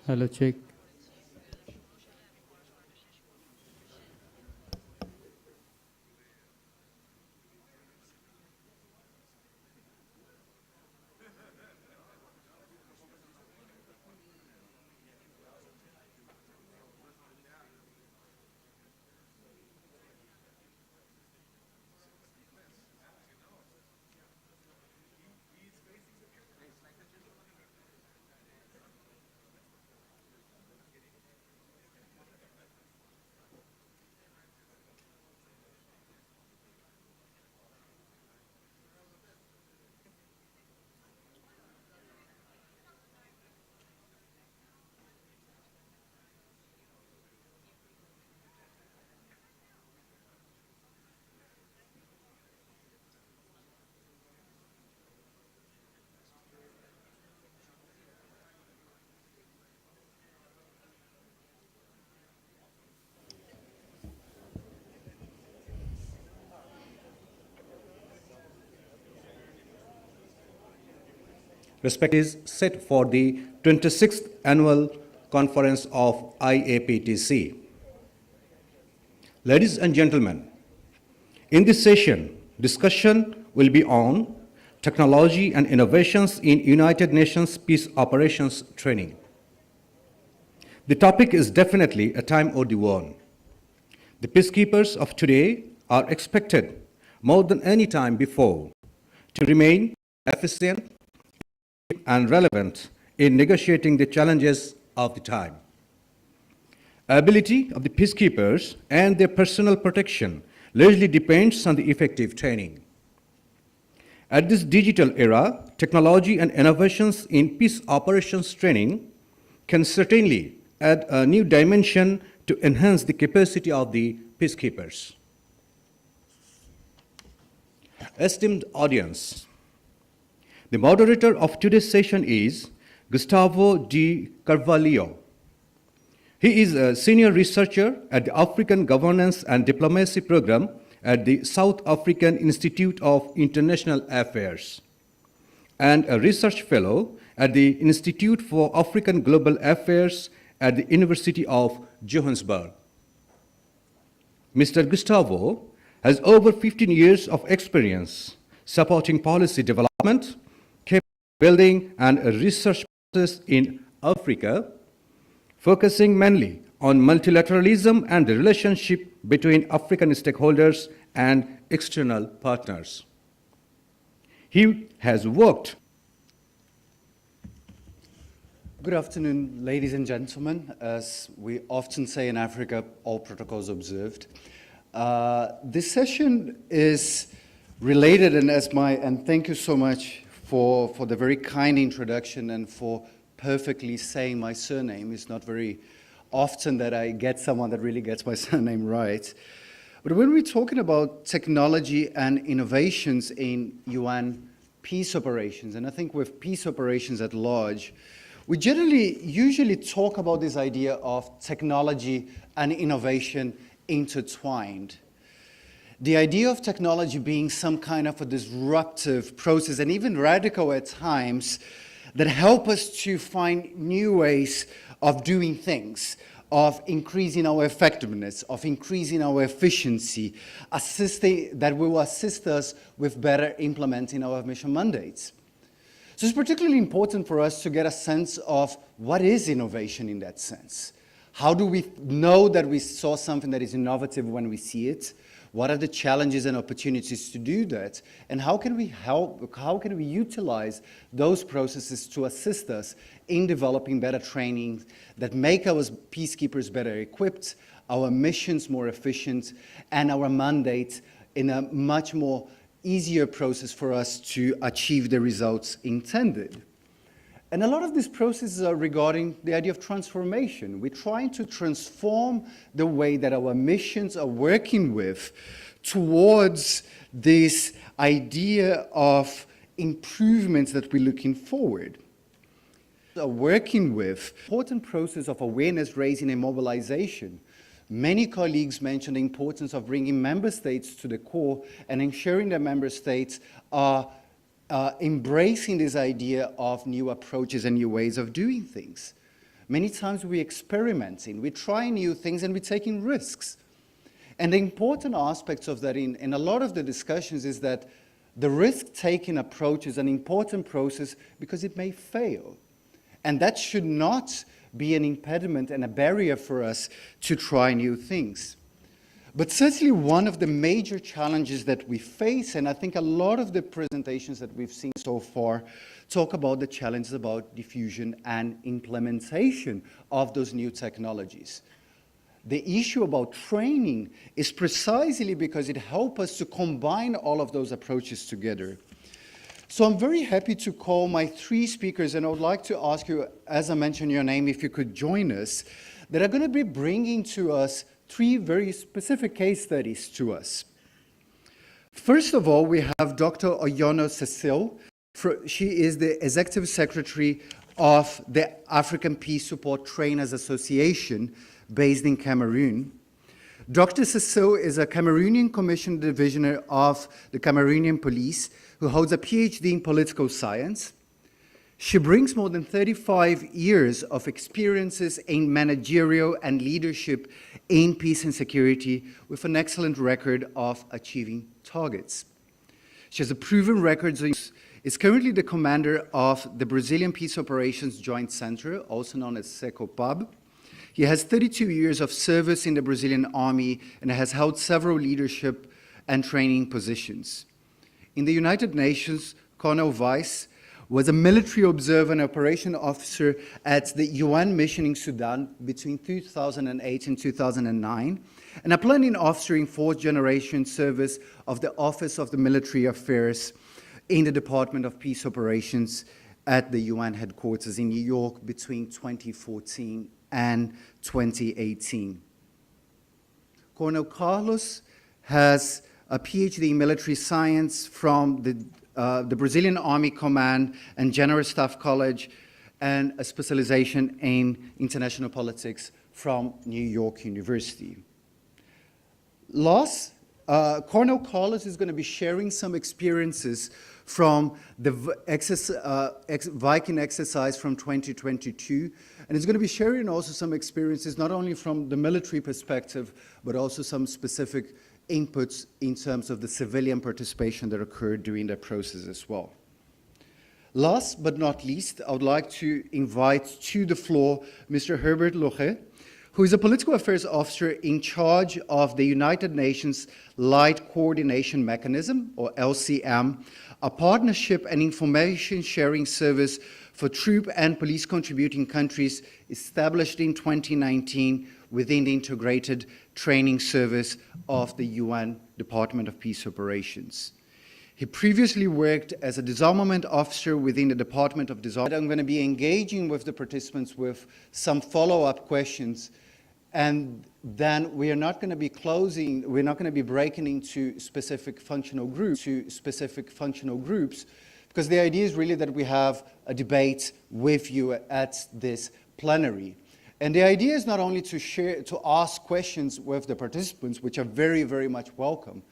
Hello, check. Respect is set for the 26th Annual Conference of IAPTC. Ladies and gentlemen, in this session, discussion will be on technology and innovations in United Nations Peace Operations Training. The topic is definitely a time-owed one. The peacekeepers of today are expected, more than any time before, to remain efficient and relevant in negotiating the challenges of the time. Ability of the peacekeepers and their personal protection largely depends on the effective training. At this digital era, technology and innovations in peace operations training can certainly add a new dimension to enhance the capacity of the peacekeepers. Esteemed audience, the moderator of today's session is Gustavo de Carvalho. He is a senior researcher at the African Governance and Diplomacy Program at the South African Institute of International Affairs and a research fellow at the Institute for African Global Affairs at the University of Johannesburg. Mr. Gustavo has over 15 years of experience supporting policy development, building and a research process in Africa, focusing mainly on multilateralism and the relationship between African stakeholders and external partners. He has worked. Good afternoon, ladies and gentlemen. As we often say in Africa, all protocols observed. This session is related, and thank you so much for the very kind introduction and for perfectly saying my surname. It's not very often that I get someone that really gets my surname right. But when we're talking about technology and innovations in UN peace operations, and I think with peace operations at large, we usually talk about this idea of technology and innovation intertwined. The idea of technology being some kind of a disruptive process and even radical at times that help us to find new ways of doing things, of increasing our effectiveness, of increasing our efficiency, that will assist us with better implementing our mission mandates. So it's particularly important for us to get a sense of what is innovation in that sense. How do we know that we saw something that is innovative when we see it? What are the challenges and opportunities to do that? And how can we utilize those processes to assist us in developing better training that make our peacekeepers better equipped, our missions more efficient, and our mandate in a much more easier process for us to achieve the results intended? And a lot of these processes are regarding the idea of transformation. We're trying to transform the way that our missions are working with towards this idea of improvements that we're looking forward. Are working with important process of awareness raising and mobilization. Many colleagues mentioned the importance of bringing member states to the core and ensuring that member states are embracing this idea of new approaches and new ways of doing things. Many times we're experimenting, we're trying new things, and we're taking risks. And the important aspects of that in a lot of the discussions is that the risk-taking approach is an important process because it may fail. And that should not be an impediment and a barrier for us to try new things. But certainly one of the major challenges that we face, and I think a lot of the presentations that we've seen so far talk about the challenges about diffusion and implementation of those new technologies. The issue about training is precisely because it helps us to combine all of those approaches together. So I'm very happy to call my three speakers, and I would like to ask you, as I mentioned your name, if you could join us, that are going to be bringing to us three very specific case studies to us. First of all, we have Dr. Oyono Cecile. She is the Executive Secretary of the African Peace Support Trainers Association, based in Cameroon. Dr. Cecile is a Cameroonian commissioned divisioner of the Cameroonian Police who holds a PhD in political science. She brings more than 35 years of experiences in managerial and leadership in peace and security with an excellent record of achieving targets. She has a proven record, is currently the commander of the Brazilian Peace Operations Joint Center, also known as SECOPAB. He has 32 years of service in the Brazilian Army and has held several leadership and training positions. In the United Nations, Colonel Weiss was a military observer and operation officer at the UN mission in Sudan between 2008 and 2009, and a planning officer in fourth generation service of the Office of the Military Affairs in the Department of Peace Operations at the UN headquarters in New York between 2014 and 2018. Colonel Carlos has a PhD in military science from the Brazilian Army Command and General Staff College, and a specialization in international politics from New York University. Last, Colonel Carlos is going to be sharing some experiences from the Viking exercise from 2022, and he's going to be sharing also some experiences not only from the military perspective, but also some specific inputs in terms of the civilian participation that occurred during that process as well. Last but not least, I would like to invite to the floor Mr. Herbert Loche, who is a political affairs officer in charge of the United Nations Light Coordination Mechanism, or LCM, a partnership and information sharing service for troop and police contributing countries established in 2019 within the integrated training service of the UN Department of Peace Operations. He previously worked as a disarmament officer within the Department of Disarmament. I'm going to be engaging with the participants with some follow-up questions, and then we are not going to be we're not going to be breaking into specific functional groups, because the idea is really that we have a debate with you at this plenary. And the idea is not only to ask questions with the participants, which are very, very much welcome,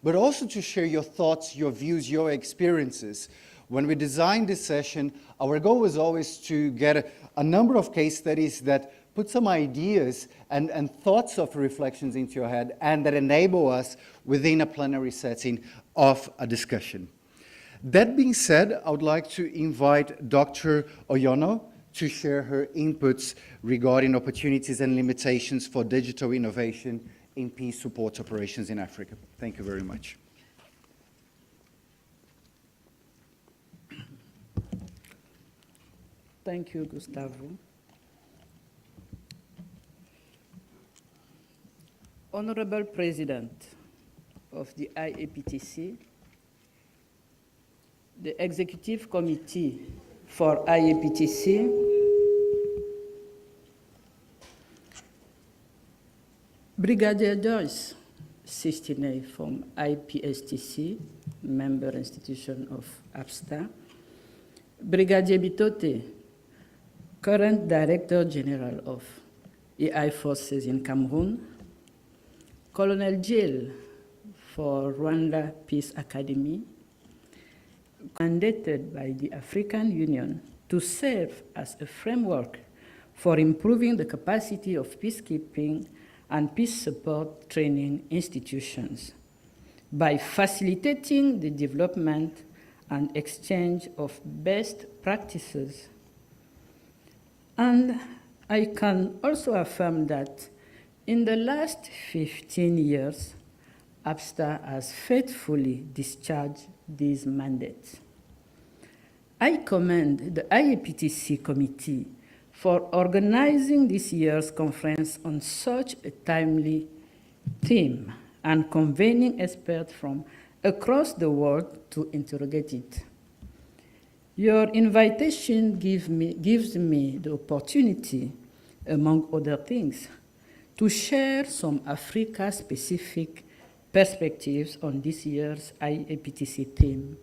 but also to share your thoughts, your views, your experiences. When we designed this session, our goal was always to get a number of case studies that put some ideas and thoughts of reflections into your head, and that enable us within a plenary setting of a discussion. That being said, I would like to invite Dr. Oyono to share her inputs regarding opportunities and limitations for digital innovation in peace support operations in Africa. Thank you very much. Thank you, Gustavo. Honorable President of the IAPTC, the Executive Committee for IAPTC, Brigadier Joyce Sistine from IPSTC, member institution of APSTA, Brigadier Bitote, current Director General of AI Forces in Cameroon, Colonel Jill for Rwanda Peace Academy, mandated by the African Union to serve as a framework for improving the capacity of peacekeeping and peace support training institutions by facilitating the development and exchange of best practices. And I can also affirm that in the last 15 years, APSTA has faithfully discharged these mandates. I commend the IAPTC committee for organizing this year's conference on such a timely theme and convening experts from across the world to interrogate it. Your invitation gives me the opportunity, among other things, to share some Africa-specific perspectives on this year's IAPTC theme,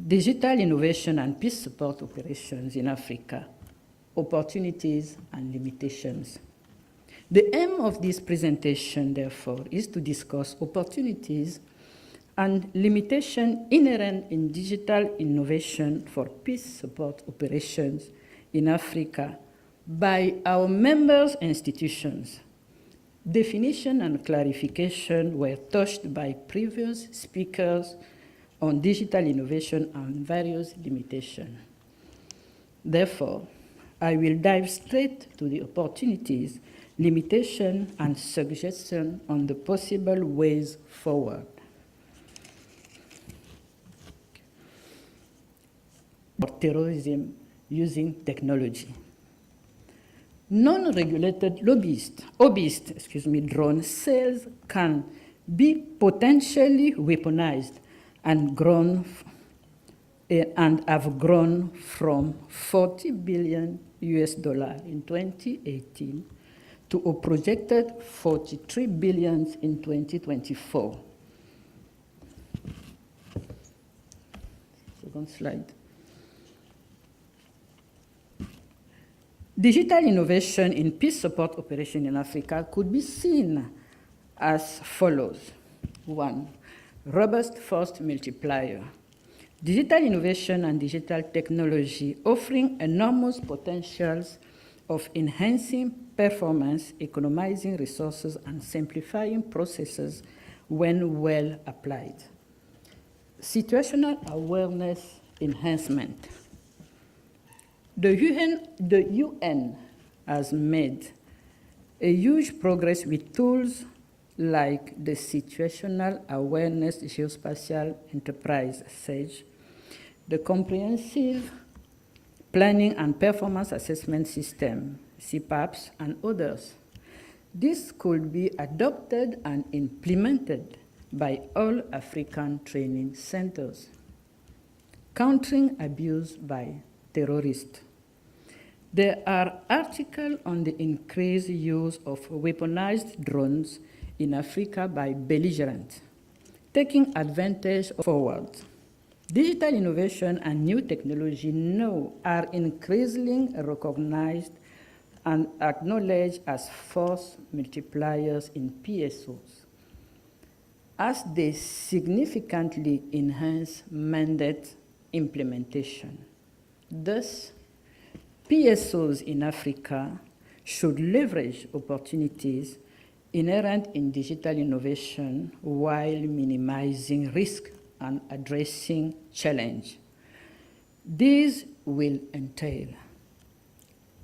Digital Innovation and Peace Support Operations in Africa, Opportunities and Limitations. The aim of this presentation, therefore, is to discuss opportunities and limitations inherent in digital innovation for peace support operations in Africa by our members' institutions. Definition and clarification were touched by previous speakers on digital innovation and various limitations. Therefore, I will dive straight to the opportunities, limitations, and suggestions on the possible ways forward. For terrorism using technology. Non-regulated hobbyist drone sales can be potentially weaponized and have grown from $40 billion in 2018 to a projected $43 billion in 2024. Second slide. Digital innovation in peace support operation in Africa could be seen as follows. 1, robust force multiplier. Digital innovation and digital technology offering enormous potentials of enhancing performance, economizing resources, and simplifying processes when well applied. Situational awareness enhancement. The UN has made a huge progress with tools like the Situational Awareness Geospatial Enterprise, SAGE, the Comprehensive Planning and Performance Assessment System, CPAPS, and others. This could be adopted and implemented by all African training centers. Countering abuse by terrorists. There are articles on the increased use of weaponized drones in Africa by belligerents, taking advantage forward. Digital innovation and new technology now are increasingly recognized and acknowledged as force multipliers in PSOs, as they significantly enhance mandate implementation. Thus, PSOs in Africa should leverage opportunities inherent in digital innovation while minimizing risk and addressing challenge. These will entail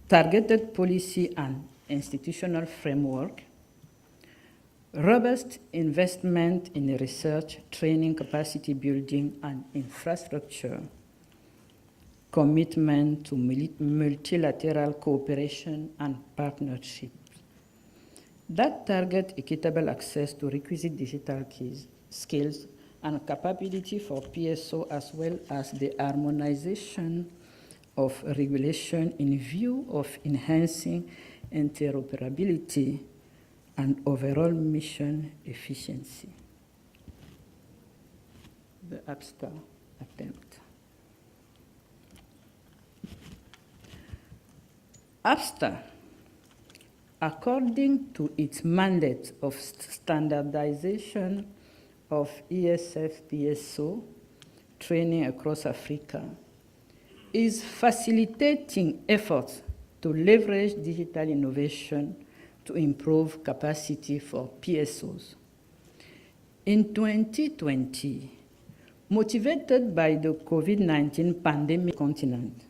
targeted policy and institutional framework, robust investment in research, training, capacity building, and infrastructure, commitment to multilateral cooperation and partnership that target equitable access to requisite digital skills and capability for PSO, as well as the harmonization of regulation in view of enhancing interoperability and overall mission efficiency. The APSTA attempt. APSTA, according to its mandate of standardization of ESF PSO training across Africa, is facilitating efforts to leverage digital innovation to improve capacity for PSOs. In 2020, motivated by the COVID-19 pandemic continent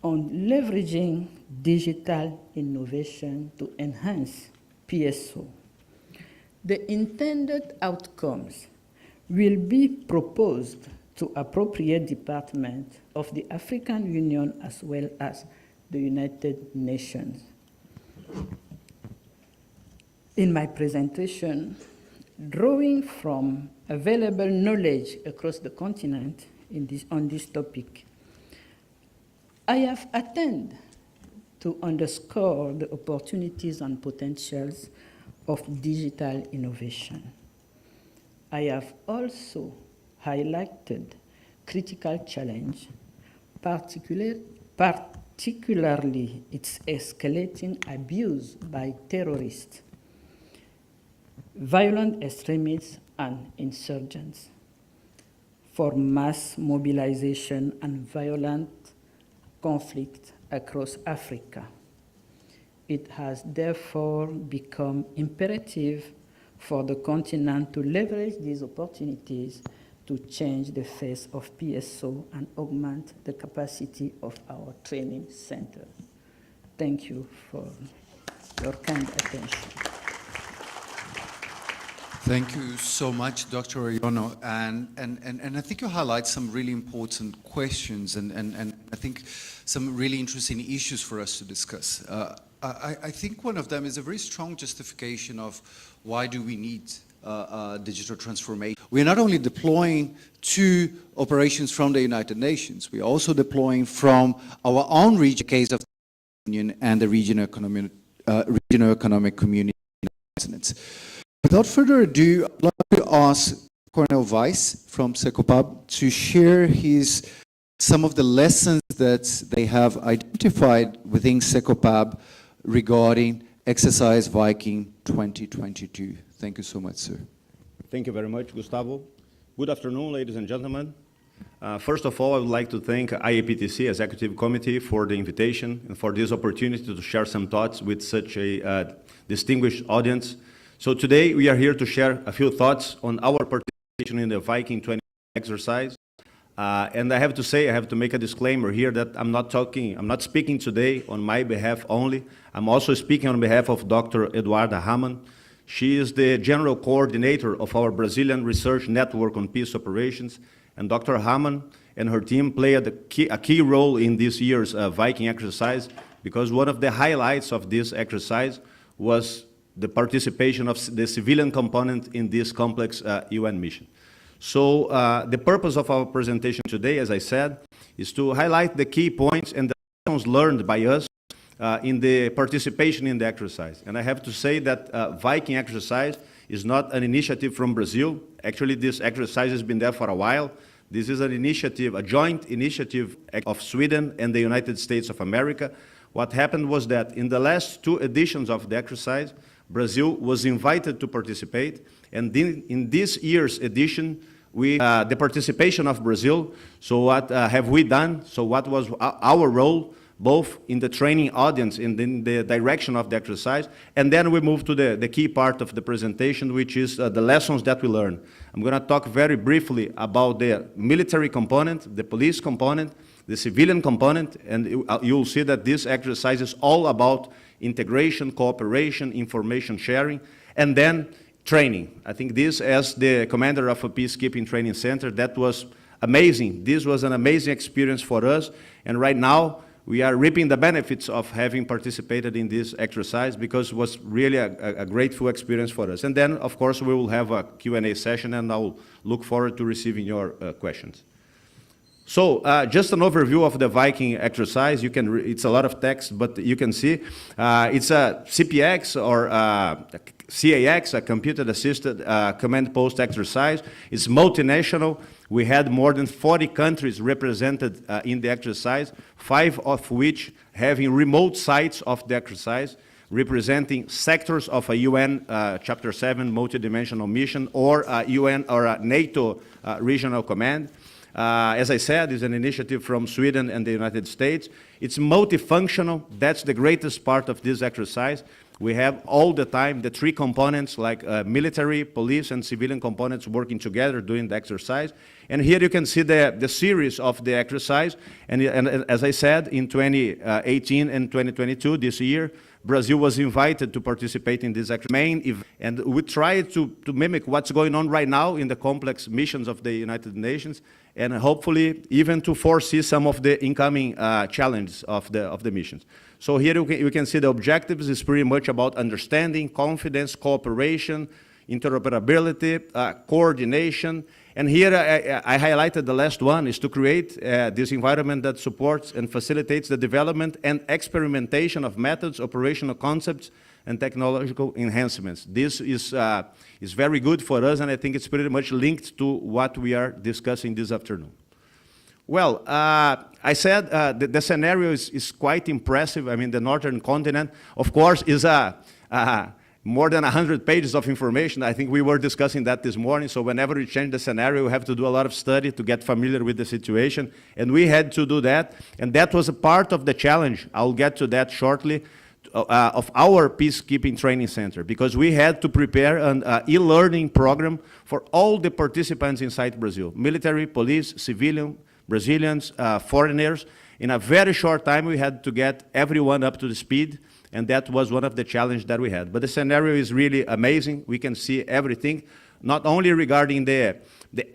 on leveraging digital innovation to enhance PSO, the intended outcomes will be proposed to appropriate departments of the African Union as well as the United Nations. In my presentation, drawing from available knowledge across the continent on this topic, I have attempted to underscore the opportunities and potentials of digital innovation. I have also highlighted critical challenge, particularly its escalating abuse by terrorists, violent extremists, and insurgents for mass mobilization and violent conflict across Africa. It has therefore become imperative for the continent to leverage these opportunities to change the face of PSO and augment the capacity of our training center. Thank you for your kind attention. Thank you so much, Dr. Oyono. And I think you highlight some really important questions and I think some really interesting issues for us to discuss. I think one of them is a very strong justification of why do we need digital transformation. We're not only deploying to operations from the United Nations, we're also deploying from our own region, case of the Union and the regional economic community. Without further ado, I'd like to ask Cornel Weiss from Secopab to share some of the lessons that they have identified within Secopab regarding Exercise Viking 2022. Thank you so much, sir. Thank you very much, Gustavo. Good afternoon, ladies and gentlemen. First of all, I would like to thank IAPTC Executive Committee for the invitation and for this opportunity to share some thoughts with such a distinguished audience. So today we are here to share a few thoughts on our participation in the Viking 20 exercise. And I have to say, I have to make a disclaimer here that I'm not speaking today on my behalf only. I'm also speaking on behalf of Dr. Eduarda Hamann. She is the general coordinator of our Brazilian Research Network on Peace Operations. And Dr. Hamann and her team played a key role in this year's Viking exercise because one of the highlights of this exercise was the participation of the civilian component in this complex UN mission. So the purpose of our presentation today, as I said, is to highlight the key points and the lessons learned by us in the participation in the exercise. And I have to say that Viking exercise is not an initiative from Brazil. Actually, this exercise has been there for a while. This is an initiative, a joint initiative of Sweden and the United States of America. What happened was that in the last 2 editions of the exercise, Brazil was invited to participate, and in this year's edition, the participation of Brazil, so what have we done? So what was our role, both in the training audience and in the direction of the exercise, and then we move to the key part of the presentation, which is the lessons that we learned. I'm going to talk very briefly about the military component, the police component, the civilian component, and you'll see that this exercise is all about integration, cooperation, information sharing, and then training. I think this, as the commander of a peacekeeping training center, that was amazing. This was an amazing experience for us, and right now we are reaping the benefits of having participated in this exercise because it was really a grateful experience for us. And then, of course, we will have a Q&A session, and I'll look forward to receiving your questions. So just an overview of the Viking exercise. It's a lot of text, but you can see it's a CPX or CAX, a computer-assisted command post exercise. It's multinational. We had more than 40 countries represented in the exercise, 5 of which having remote sites of the exercise, representing sectors of a UN Chapter 7 multidimensional mission or a UN or a NATO regional command. As I said, is an initiative from Sweden and the United States. It's multifunctional. That's the greatest part of this exercise. We have all the time the three components like military, police, and civilian components working together doing the exercise. And here you can see the series of the exercise. And as I said, in 2018 and 2022, this year, Brazil was invited to participate in this main event. And we tried to mimic what's going on right now in the complex missions of the United Nations, and hopefully even to foresee some of the incoming challenges of the missions. So here you can see the objectives is pretty much about understanding, confidence, cooperation, interoperability, coordination. And here I highlighted the last one, is to create this environment that supports and facilitates the development and experimentation of methods, operational concepts, and technological enhancements. This is very good for us, and I think it's pretty much linked to what we are discussing this afternoon. Well, I said the scenario is quite impressive. I mean, the northern continent, of course, is more than 100 pages of information. I think we were discussing that this morning, so whenever we change the scenario, we have to do a lot of study to get familiar with the situation, and we had to do that, and that was a part of the challenge. I'll get to that shortly, of our Peacekeeping Training Center, because we had to prepare an e-learning program for all the participants inside Brazil, military, police, civilian, Brazilians, foreigners. In a very short time, we had to get everyone up to the speed, and that was one of the challenges that we had. But the scenario is really amazing. We can see everything, not only regarding the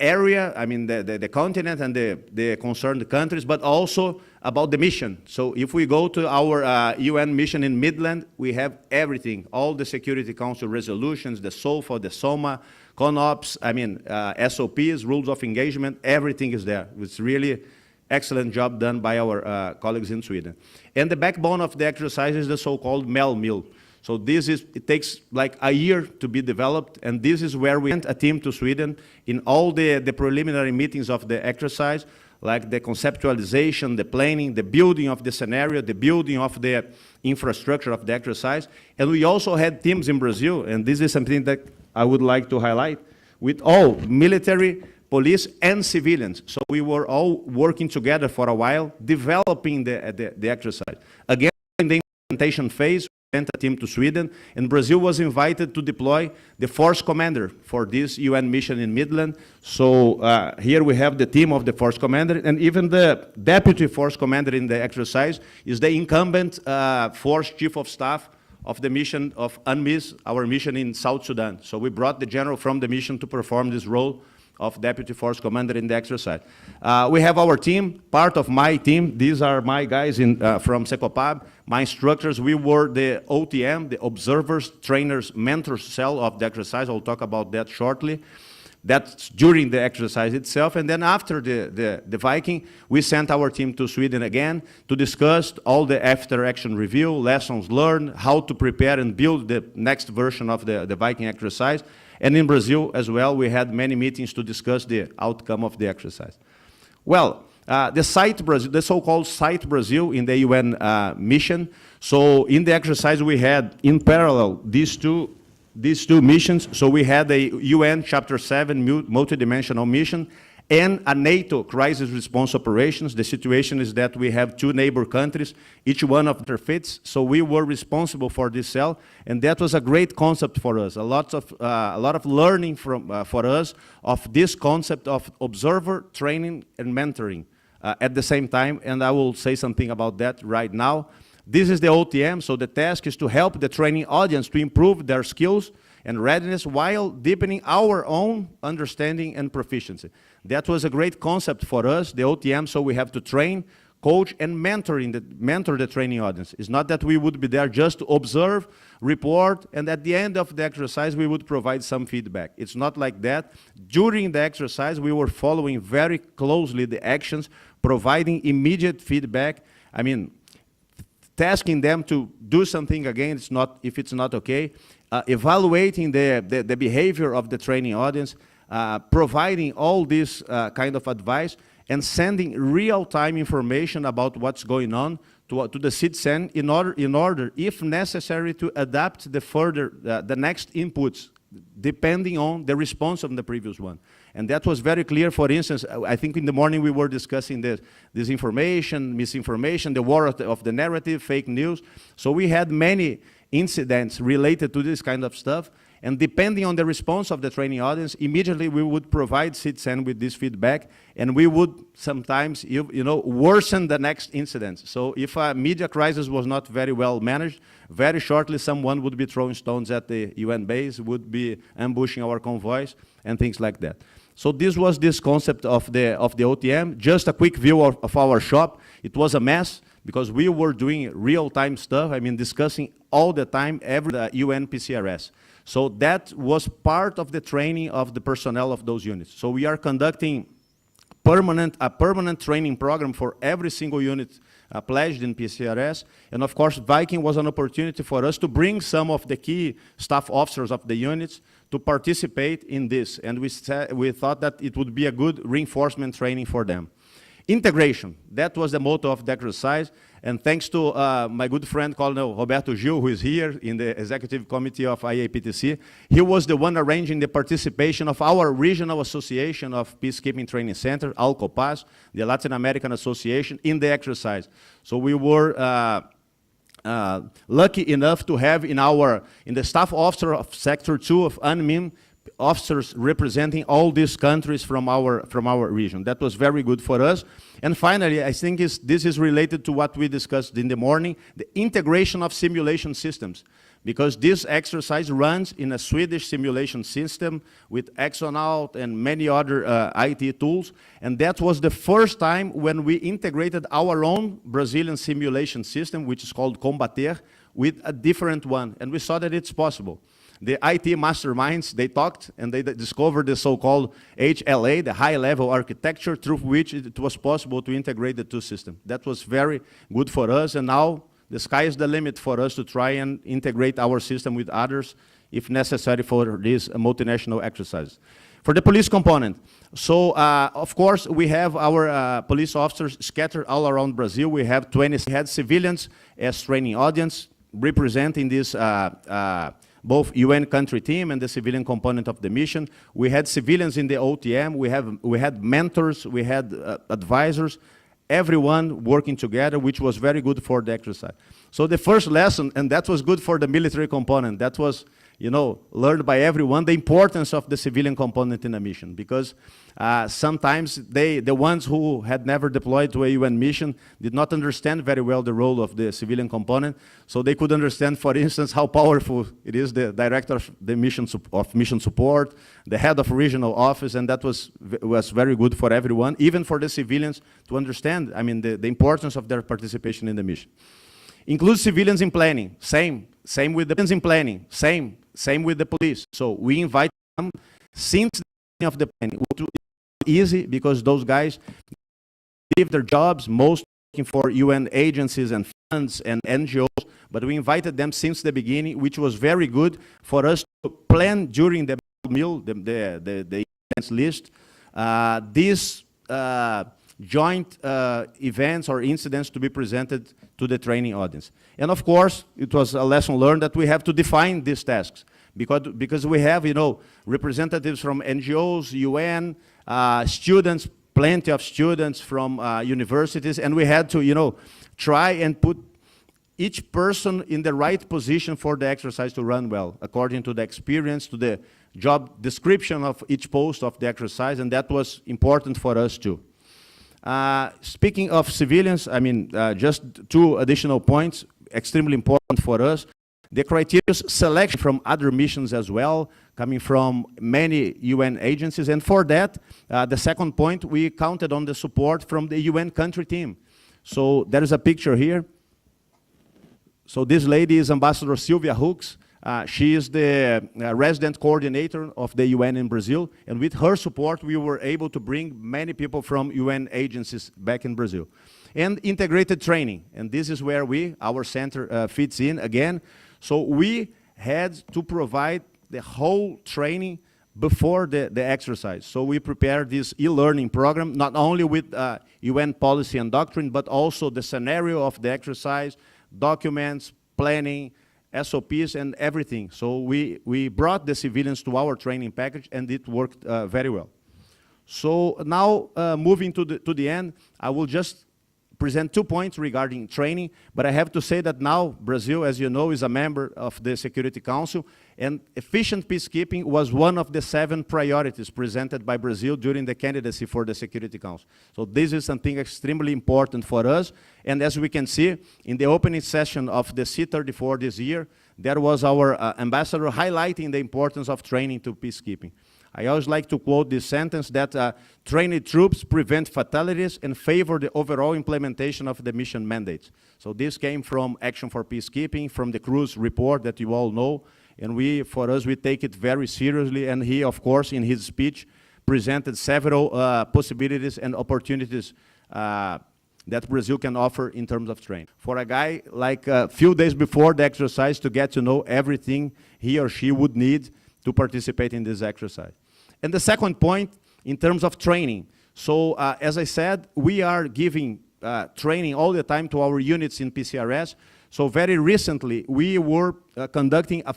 area, I mean the continent and the concerned countries, but also about the mission. So if we go to our UN mission in Midland, we have everything, all the Security Council resolutions, the SOFA, the SOMA, CONOPS, I mean, SOPs, rules of engagement, everything is there. It's really excellent job done by our colleagues in Sweden. And the backbone of the exercise is the so-called MEL mill. So it takes like a year to be developed, and this is where we sent a team to Sweden in all the preliminary meetings of the exercise, like the conceptualization, the planning, the building of the scenario, the building of the infrastructure of the exercise. And we also had teams in Brazil, and this is something that I would like to highlight, with all military, police, and civilians. So we were all working together for a while, developing the exercise. Again, in the implementation phase, we sent a team to Sweden, and Brazil was invited to deploy the force commander for this UN mission in Midland. So here we have the team of the force commander, and even the deputy force commander in the exercise is the incumbent force chief of staff of the mission of UNMISS, our mission in South Sudan. So we brought the general from the mission to perform this role of Deputy Force Commander in the exercise. We have our team, part of my team. These are my guys from Secopab, my instructors. We were the OTM, the Observers, Trainers, Mentors cell of the exercise. I'll talk about that shortly. That's during the exercise itself. And then after the Viking, we sent our team to Sweden again to discuss all the after-action review, lessons learned, how to prepare and build the next version of the Viking exercise. And in Brazil as well, we had many meetings to discuss the outcome of the exercise. Well, the so-called Site Brazil in the UN mission. So in the exercise, we had in parallel these two missions. So we had a UN Chapter 7 multidimensional mission and a NATO crisis response operations. The situation is that we have two neighbor countries, each one of their fits. So we were responsible for this cell, and that was a great concept for us. A lot of learning for us of this concept of observer, training, and mentoring at the same time. And I will say something about that right now. This is the OTM, so the task is to help the training audience to improve their skills and readiness while deepening our own understanding and proficiency. That was a great concept for us, the OTM, so we have to train, coach, and mentor the training audience. It's not that we would be there just to observe, report, and at the end of the exercise, we would provide some feedback. It's not like that. During the exercise, we were following very closely the actions, providing immediate feedback. I mean, tasking them to do something again, if it's not okay, evaluating the behavior of the training audience, providing all this kind of advice, and sending real-time information about what's going on to the citizen in order, if necessary, to adapt the next inputs, depending on the response of the previous one. And that was very clear. For instance, I think in the morning we were discussing this information, misinformation, the war of the narrative, fake news. So we had many incidents related to this kind of stuff. And depending on the response of the training audience, immediately we would provide CITSEN with this feedback, and we would sometimes, worsen the next incident. So if a media crisis was not very well managed, very shortly someone would be throwing stones at the UN base, would be ambushing our convoys, and things like that. So this was this concept of the OTM. Just a quick view of our shop. It was a mess, because we were doing real-time stuff, discussing all the time, the UN PCRS. So that was part of the training of the personnel of those units. So we are conducting a permanent training program for every single unit pledged in PCRS. And of course, Viking was an opportunity for us to bring some of the key staff officers of the units to participate in this. And we thought that it would be a good reinforcement training for them. Integration, that was the motto of the exercise. And thanks to my good friend, Colonel Roberto Gil, who is here in the executive committee of IAPTC, he was the one arranging the participation of our regional association of Peacekeeping Training Center, ALCOPAS, the Latin American Association, in the exercise. So we were lucky enough to have in the staff officer of Sector 2 of UNMIN, officers representing all these countries from our region. That was very good for us. And finally, I think this is related to what we discussed in the morning, the integration of simulation systems. Because this exercise runs in a Swedish simulation system with Exonaut and many other IT tools. And that was the first time when we integrated our own Brazilian simulation system, which is called Combater, with a different one. And we saw that it's possible. The IT masterminds, they talked and they discovered the so-called HLA, the high-level architecture, through which it was possible to integrate the two systems. That was very good for us, and now the sky is the limit for us to try and integrate our system with others if necessary for these multinational exercises. For the police component, so of course we have our police officers scattered all around Brazil. We have 20 head civilians as training audience representing this both UN country team and the civilian component of the mission. We had civilians in the OTM, we had mentors, we had advisors, everyone working together, which was very good for the exercise. So the first lesson, and that was good for the military component, that was learned by everyone, the importance of the civilian component in a mission, because sometimes the ones who had never deployed to a UN mission did not understand very well the role of the civilian component, so they could understand, for instance, how powerful it is, the director of the mission support, the head of regional office, and that was very good for everyone, even for the civilians to understand, the importance of their participation in the mission. Include civilians in planning, same with the civilians in planning, same with the police. So we invite them since the beginning of the planning. It was easy because those guys leave their jobs, most working for UN agencies and funds and NGOs, but we invited them since the beginning, which was very good for us to plan during the meal, the events list, these joint events or incidents to be presented to the training audience. And of course, it was a lesson learned that we have to define these tasks because we have, representatives from NGOs, UN, students, plenty of students from universities, and we had to, try and put each person in the right position for the exercise to run well, according to the experience, to the job description of each post of the exercise, and that was important for us too. Speaking of civilians, just two additional points, extremely important for us. The criteria selection from other missions as well, coming from many UN agencies. And for that, the second point, we counted on the support from the UN country team. So there is a picture here. So this lady is Ambassador Sylvia Hooks. She is the resident coordinator of the UN in Brazil, and with her support, we were able to bring many people from UN agencies back in Brazil. And integrated training, and this is where our center fits in again. So we had to provide the whole training before the exercise. So we prepared this e-learning program, not only with UN policy and doctrine, but also the scenario of the exercise, documents, planning, SOPs, and everything. So we brought the civilians to our training package, and it worked very well. So now, moving to the end, I will just present 2 points regarding training, but I have to say that now Brazil, as you know, is a member of the Security Council, and efficient peacekeeping was one of the 7 priorities presented by Brazil during the candidacy for the Security Council. So this is something extremely important for us, and as we can see, in the opening session of the C34 this year, there was our ambassador highlighting the importance of training to peacekeeping. I always like to quote this sentence that trained troops prevent fatalities and favor the overall implementation of the mission mandates. So this came from Action for Peacekeeping, from the Cruz report that you all know, and for us, we take it very seriously, and he, of course, in his speech, presented several possibilities and opportunities that Brazil can offer in terms of training. For a guy like a few days before the exercise to get to know everything he or she would need to participate in this exercise. And the second point, in terms of training. So as I said, we are giving training all the time to our units in PCRS. So very recently, we were conducting a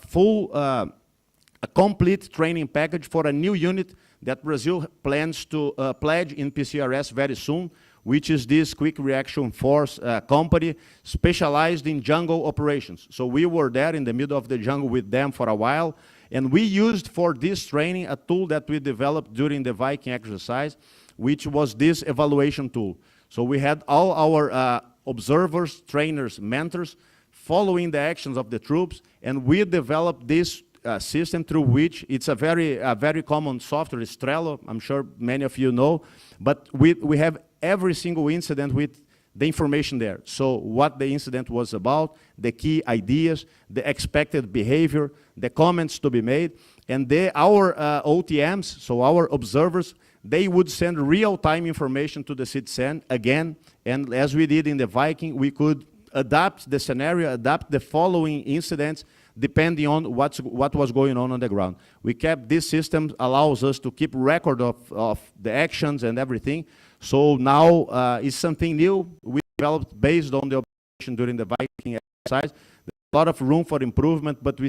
complete training package for a new unit that Brazil plans to pledge in PCRS very soon, which is this Quick Reaction Force company specialized in jungle operations. So we were there in the middle of the jungle with them for a while, and we used for this training a tool that we developed during the Viking exercise, which was this evaluation tool. So we had all our observers, trainers, mentors following the actions of the troops, and we developed this system through which it's a very common software, it's Trello, I'm sure many of you know, but we have every single incident with the information there. So what the incident was about, the key ideas, the expected behavior, the comments to be made, and our OTMs, so our observers, they would send real-time information to the citizen again, and as we did in the Viking, we could adapt the scenario, adapt the following incidents, depending on what was going on the ground. We kept this system, allows us to keep record of the actions and everything. So now it's something new we developed based on the operation during the Viking exercise. There's a lot of room for improvement, but we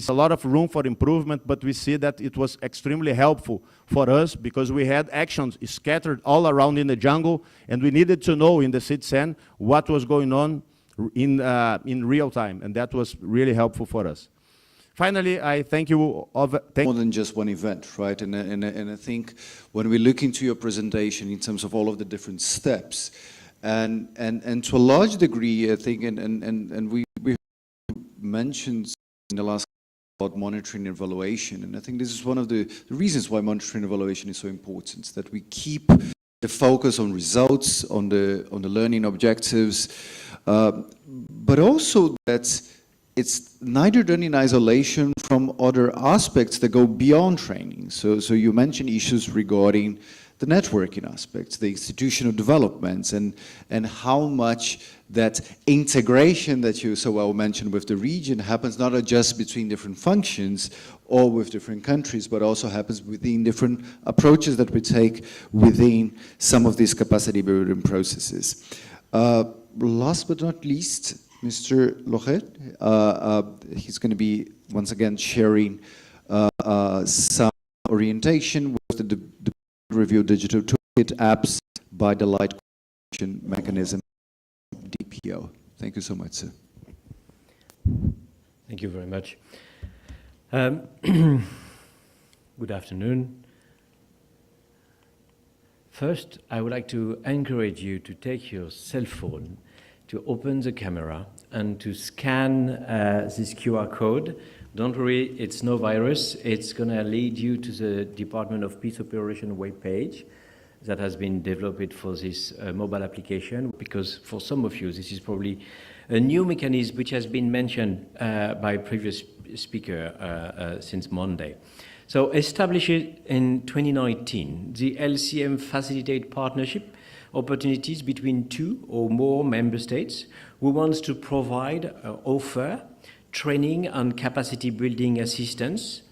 see that it was extremely helpful for us because we had actions scattered all around in the jungle, and we needed to know in the citizen what was going on in real time, and that was really helpful for us. Finally, I thank you more than just one event, right? And I think when we look into your presentation in terms of all of the different steps, and to a large degree, I think, and we mentioned in the last about monitoring and evaluation, and I think this is one of the reasons why monitoring and evaluation is so important, that we keep the focus on results, on the learning objectives, but also that it's neither done in isolation from other aspects that go beyond training. So you mentioned issues regarding the networking aspects, the institutional developments, and how much that integration that you so well mentioned with the region happens not just between different functions or with different countries, but also happens within different approaches that we take within some of these capacity building processes. Last but not least, Mr. Loret, he's going to be once again sharing some orientation with the Review Digital Toolkit apps by the Light Coordination Mechanism, DPO. Thank you so much, sir. Thank you very much. Good afternoon. First, I would like to encourage you to take your cell phone, to open the camera and to scan this QR code. Don't worry, it's no virus. It's going to lead you to the Department of Peace Operation webpage that has been developed for this mobile application, because for some of you, this is probably a new mechanism which has been mentioned by previous speaker since Monday. So established in 2019, the LCM facilitate partnership opportunities between 2 or more member states who wants to provide, offer training and capacity building assistance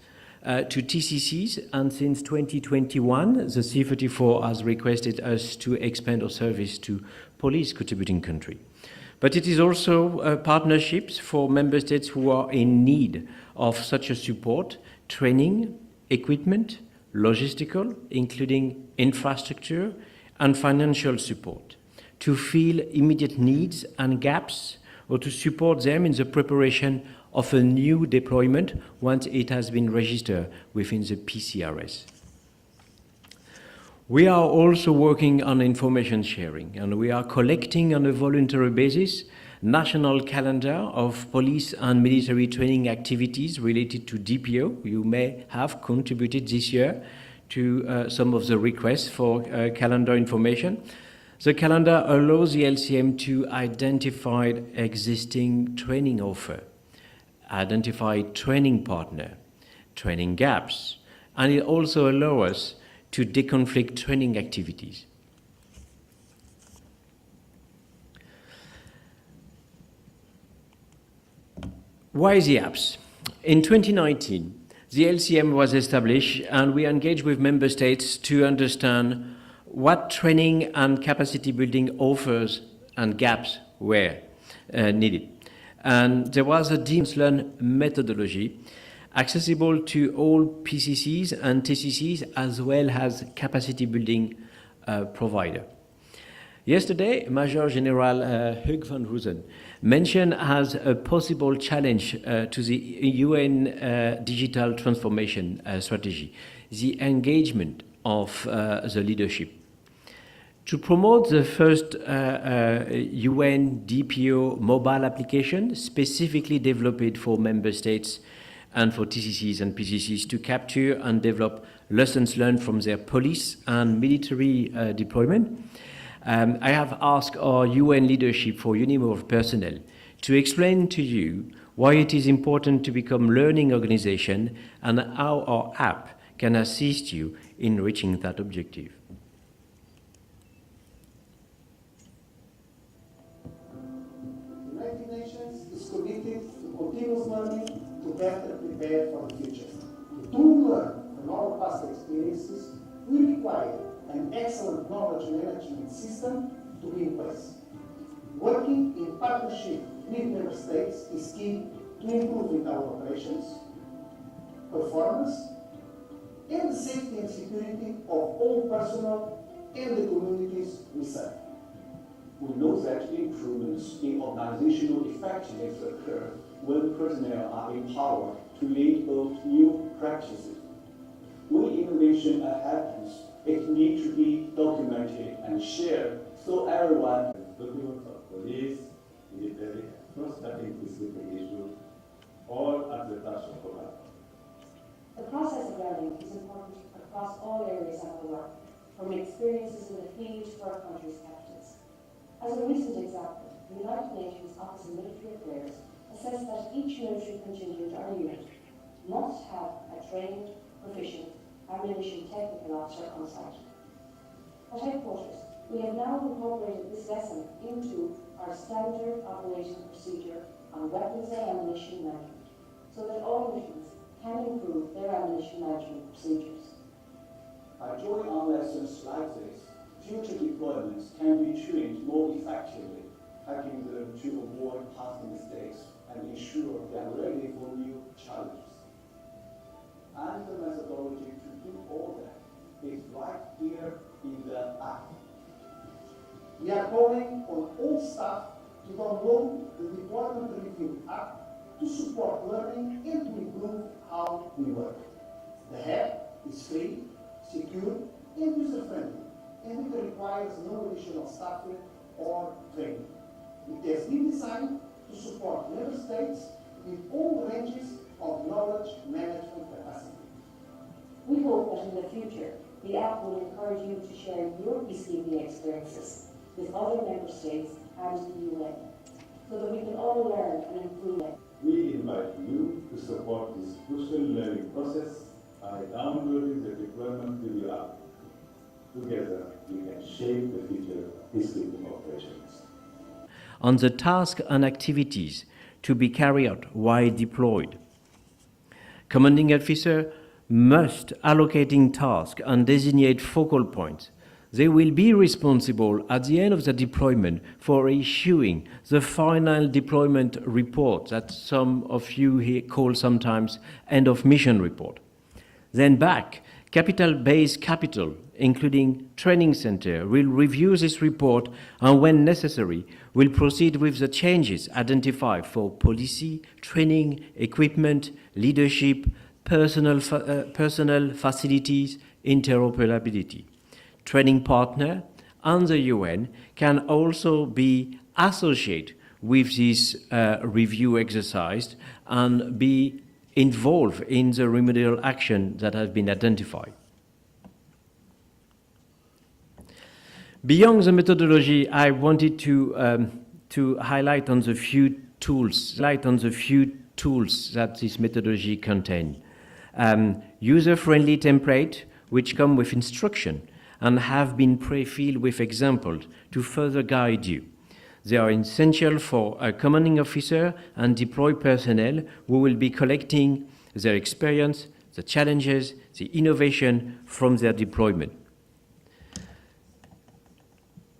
to TCCs, and since 2021, the C34 has requested us to expand our service to police contributing country. But it is also partnerships for member states who are in need of such a support, training, equipment, logistical, including infrastructure and financial support, to fill immediate needs and gaps, or to support them in the preparation of a new deployment once it has been registered within the PCRS. We are also working on information sharing, and we are collecting on a voluntary basis national calendar of police and military training activities related to DPO. You may have contributed this year to some of the requests for calendar information. The calendar allows the LCM to identify existing training offer, identify training partner, training gaps, and it also allows us to deconflict training activities. Why the apps? In 2019, the LCM was established and we engaged with member states to understand what training and capacity building offers and gaps were needed. And there was a deep learn methodology accessible to all PCCs and TCCs as well as capacity building provider. Yesterday, Major General Hugues van Roosen mentioned as a possible challenge to the UN digital transformation strategy, the engagement of the leadership. To promote the first UN DPO mobile application specifically developed for member states and for TCCs and PCCs to capture and develop lessons learned from their police and military deployment, I have asked our UN leadership for UNIMOR personnel to explain to you why it is important to become learning organization and how our app can assist you in reaching that objective. The United Nations is committed to continuous learning to better prepare for the future. To learn from our past experiences, we require an excellent knowledge management system to be in place. Working in partnership with member states is key to improving our operations, performance, and the safety and security of all personnel and the communities we serve. We know that improvements in organizational effectiveness occur when personnel are empowered to lead those new practices. When innovation happens, it needs to be documented and shared so everyone. Documents of police, military, cross-cutting specific issues, all at the touch of command. The process of learning is important across all areas of our work, from experiences in the field to our country's capitals. As a recent example, the United Nations Office of Military Affairs assessed that each military contingent or unit must have a trained, proficient ammunition technical officer on site. At headquarters, we have now incorporated this lesson into our standard operating procedure on weapons and ammunition management, so that all missions can improve their ammunition management procedures. By drawing on lessons like this, future deployments can be trained more effectively, helping them to avoid past mistakes and ensure they are ready for new challenges. And the methodology to do all that is right here in the app. We are calling on all staff to download the Deployment Review app to support learning and to improve how we work. The app is free, secure, and user-friendly, and it requires no additional staffing or training. It has been designed to support member states with all ranges of knowledge management capacity. We hope that in the future, the app will encourage you to share your peacekeeping experiences with other member states and the UN, so that we can all learn and improve. We invite you to support this crucial learning process by downloading the Deployment Review app. Together, we can shape the future of peacekeeping operations. On the tasks and activities to be carried out while deployed, commanding officer must allocating tasks and designate focal points. They will be responsible at the end of the deployment for issuing the final deployment report that some of you here call sometimes end of mission report. Then back Capital-based capital, including training center, will review this report and when necessary, will proceed with the changes identified for policy, training, equipment, leadership, personnel facilities, interoperability. Training partner and the UN can also be associated with this review exercise and be involved in the remedial action that has been identified. Beyond the methodology, I wanted to highlight on the few tools that this methodology contains. User-friendly template, which come with instruction and have been pre-filled with examples to further guide you. They are essential for a commanding officer and deployed personnel who will be collecting their experience, the challenges, the innovation from their deployment.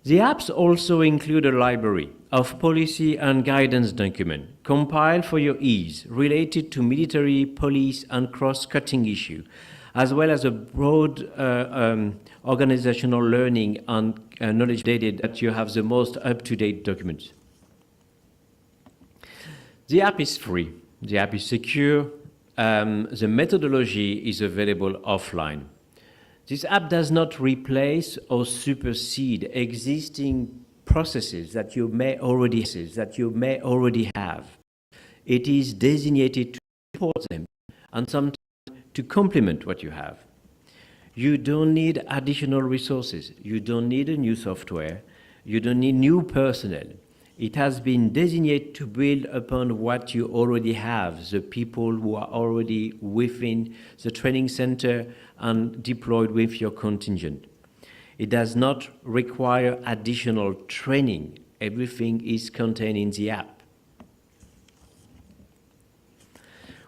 The apps also include a library of policy and guidance documents compiled for your ease related to military, police, and cross-cutting issues, as well as a broad organizational learning and knowledge data that you have the most up-to-date documents. The app is free, the app is secure, the methodology is available offline. This app does not replace or supersede existing processes that you may already have. It is designated to support them and sometimes to complement what you have. You don't need additional resources. You don't need a new software. You don't need new personnel. It has been designated to build upon what you already have, the people who are already within the training center and deployed with your contingent. It does not require additional training. Everything is contained in the app.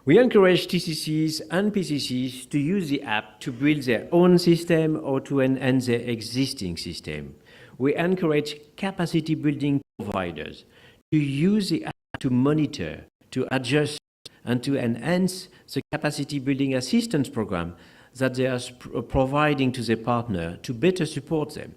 We encourage TCCs and PCCs to use the app to build their own system or to enhance their existing system. We encourage capacity building providers to use the app to monitor, to adjust, and to enhance the capacity building assistance program that they are providing to their partner to better support them.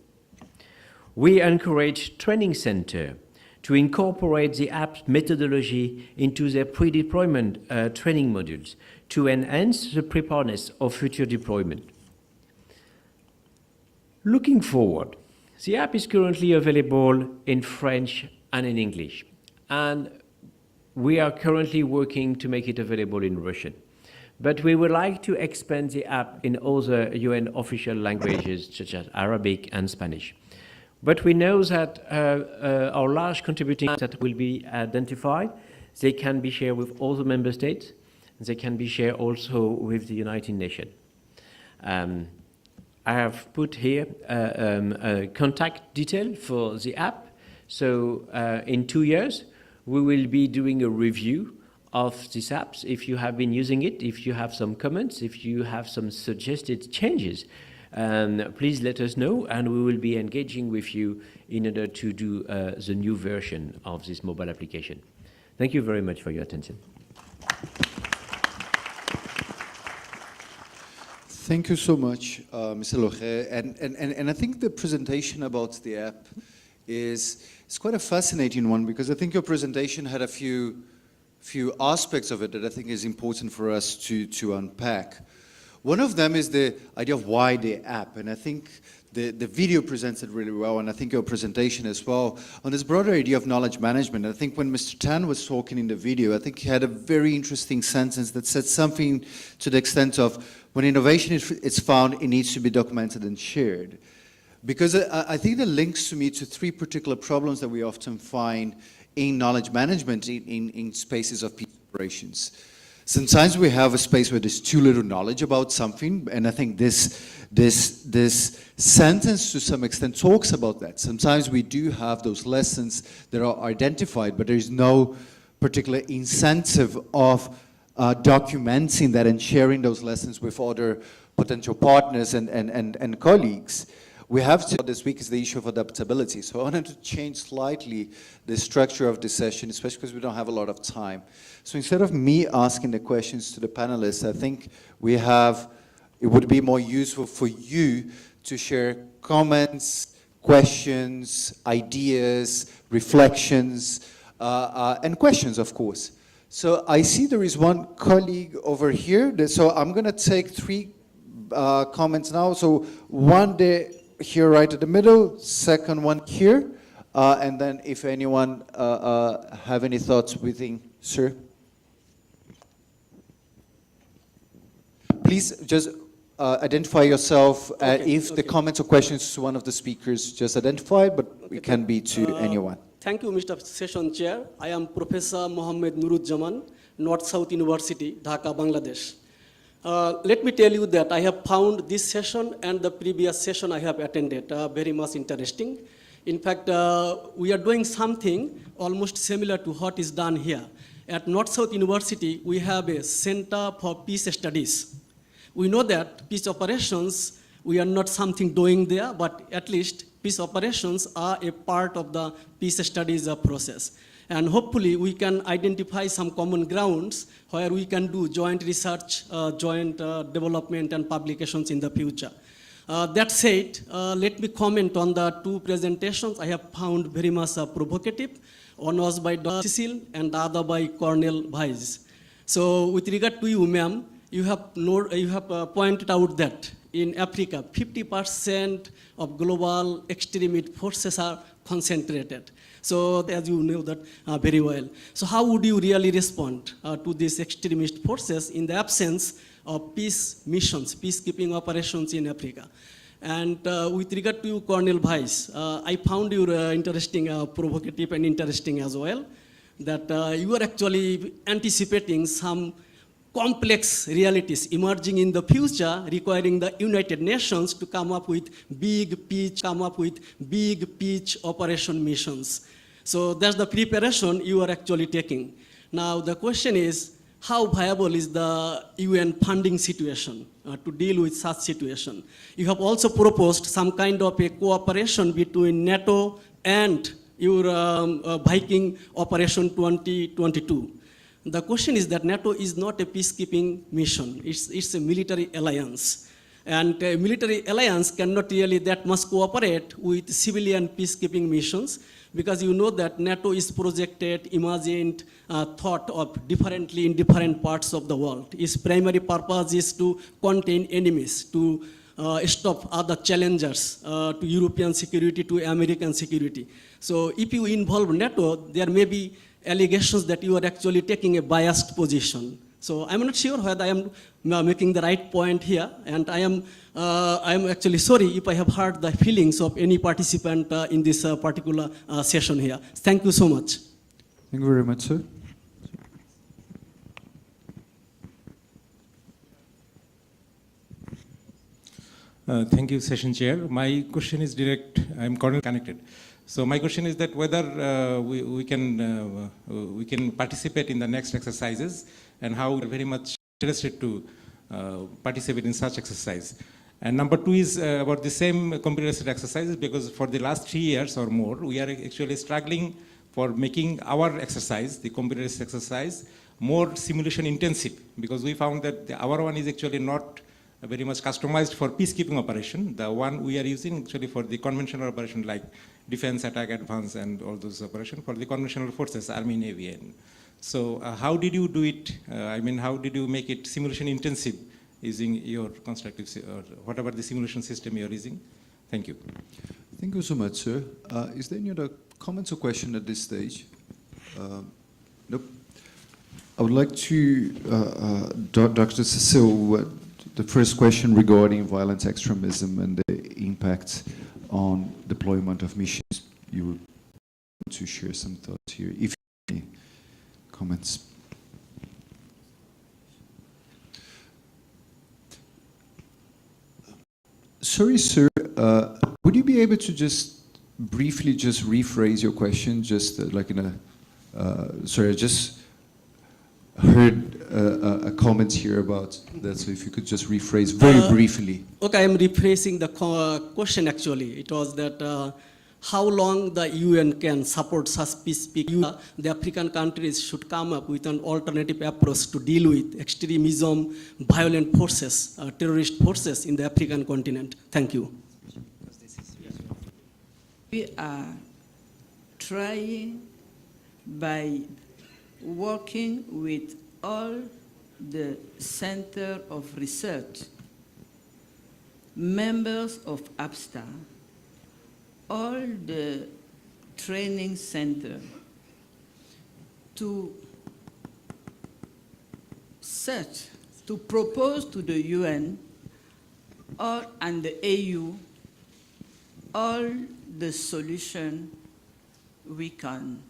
We encourage training center to incorporate the app methodology into their pre-deployment training modules to enhance the preparedness of future deployment. Looking forward, the app is currently available in French and in English, and we are currently working to make it available in Russian. But we would like to expand the app in other UN official languages such as Arabic and Spanish. But we know that our large contributing that will be identified, they can be shared with all the member states. They can be shared also with the United Nations. I have put here a contact detail for the app. So in 2 years, we will be doing a review of these apps. If you have been using it, if you have some comments, if you have some suggested changes, please let us know, and we will be engaging with you in order to do the new version of this mobile application. Thank you very much for your attention. Thank you so much, Mr. Loche. And I think the presentation about the app is quite a fascinating one, because I think your presentation had a few aspects of it that I think is important for us to unpack. One of them is the idea of why the app, and I think the video presents it really well, and I think your presentation as well, on this broader idea of knowledge management. I think when Mr. Tan was talking in the video, I think he had a very interesting sentence that said something to the extent of, when innovation is found, it needs to be documented and shared. Because I think that links to me to three particular problems that we often find in knowledge management in spaces of peace operations. Sometimes we have a space where there's too little knowledge about something, and I think this sentence to some extent talks about that. Sometimes we do have those lessons that are identified, but there's no particular incentive of documenting that and sharing those lessons with other potential partners and colleagues. We have to, this week is the issue of adaptability. So I wanted to change slightly the structure of this session, especially because we don't have a lot of time. So instead of me asking the questions to the panelists, I think we have it would be more useful for you to share comments, questions, ideas, reflections, and questions, of course. So I see there is one colleague over here. So I'm going to take three comments now. So one there, here right at the middle, second one here, and then if anyone have any thoughts within, sir. Please just identify yourself. If the comments or questions to one of the speakers, just identify, but it can be to anyone. Thank you, Mr. Session Chair. I am Professor Mohammed Nuruzzaman, North-South University, Dhaka, Bangladesh. Let me tell you that I have found this session and the previous session I have attended very much interesting. In fact, we are doing something almost similar to what is done here. At North-South University, we have a Center for Peace Studies. We know that peace operations, we are not something doing there, but at least peace operations are a part of the peace studies process. And hopefully we can identify some common grounds where we can do joint research, joint development and publications in the future. That said, let me comment on the two presentations I have found very much provocative. One was by Dr. Cecil and the other by Cornel Weiss. So with regard to you, ma'am, you have pointed out that in Africa, 50% of global extremist forces are concentrated. So as you know that very well. So how would you really respond to these extremist forces in the absence of peace missions, peacekeeping operations in Africa? And with regard to you, Cornel Weiss, I found you interesting, provocative and interesting as well, that you are actually anticipating some complex realities emerging in the future requiring the United Nations to come up with big pitch operation missions. So that's the preparation you are actually taking. Now the question is, how viable is the UN funding situation to deal with such situation? You have also proposed some kind of a cooperation between NATO and your Viking Operation 2022. The question is that NATO is not a peacekeeping mission. It's a military alliance. And a military alliance cannot really that much cooperate with civilian peacekeeping missions, because you know that NATO is projected, imagined, thought of differently in different parts of the world. Its primary purpose is to contain enemies, to stop other challengers to European security, to American security. So if you involve NATO, there may be allegations that you are actually taking a biased position. So I'm not sure whether I am making the right point here, and I am actually sorry if I have hurt the feelings of any participant in this particular session here. Thank you so much. Thank you very much, sir. Thank you, Session Chair. My question is direct. I'm Cornel connected. So my question is that whether we can participate in the next exercises, and how we're very much interested to participate in such exercise. And number two is about the same computer-assisted exercises, because for the last 3 years or more, we are actually struggling for making our exercise, the computer-assisted exercise, more simulation intensive, because we found that our one is actually not very much customized for peacekeeping operation. The one we are using actually for the conventional operation like defense, attack, advance, and all those operations for the conventional forces, Army, Navy. And so how did you do it? I mean, how did you make it simulation intensive using your constructive, or whatever the simulation system you're using? Thank you. Thank you so much, sir. Is there any other comments or questions at this stage? Nope. I would like to, Dr. Cecil, the first question regarding violent extremism and the impact on deployment of missions, you would want to share some thoughts here, if you have any comments. Sorry, sir, would you be able to just briefly just rephrase your question, just like in a, sorry, I just heard a comment here about that, so if you could just rephrase very briefly. Okay, I am rephrasing the question actually. It was that how long the UN can support such peacekeeping. The African countries should come up with an alternative approach to deal with extremism, violent forces, terrorist forces in the African continent. Thank you. We are trying by working with all the center of research, members of APSTA, all the training center to search, to propose to the UN and the AU all the solution we can,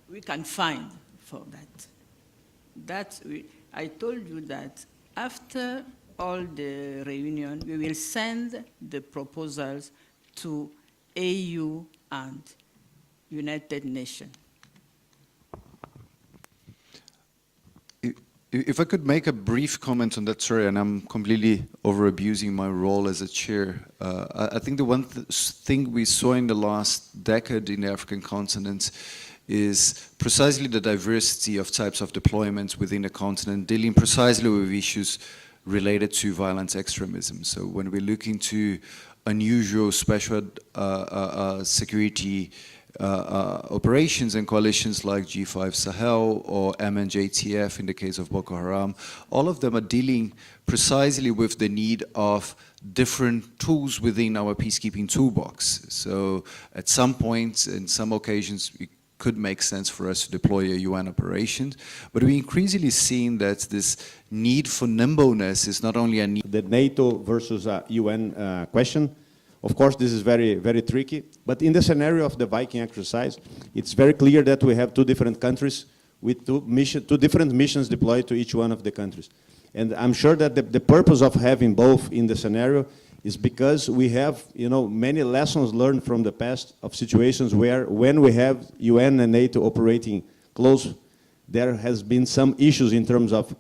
we can find for that. I told you that after all the reunion, we will send the proposals to AU and United Nations. If I could make a brief comment on that, sorry, and I'm completely over-abusing my role as a chair. I think the one thing we saw in the last decade in the African continent is precisely the diversity of types of deployments within the continent, dealing precisely with issues related to violent extremism. So when we look into unusual special security operations and coalitions like G5 Sahel or MNJTF in the case of Boko Haram, all of them are dealing precisely with the need of different tools within our peacekeeping toolbox. So at some point, in some occasions, it could make sense for us to deploy a UN operation, but we're increasingly seeing that this need for nimbleness is not only a need. The NATO versus UN question. Of course, this is very, very tricky, but in the scenario of the Viking exercise, it's very clear that we have two different countries with two different missions deployed to each one of the countries. And I'm sure that the purpose of having both in the scenario is because we have, many lessons learned from the past of situations where when we have UN and NATO operating close, there has been some issues in terms of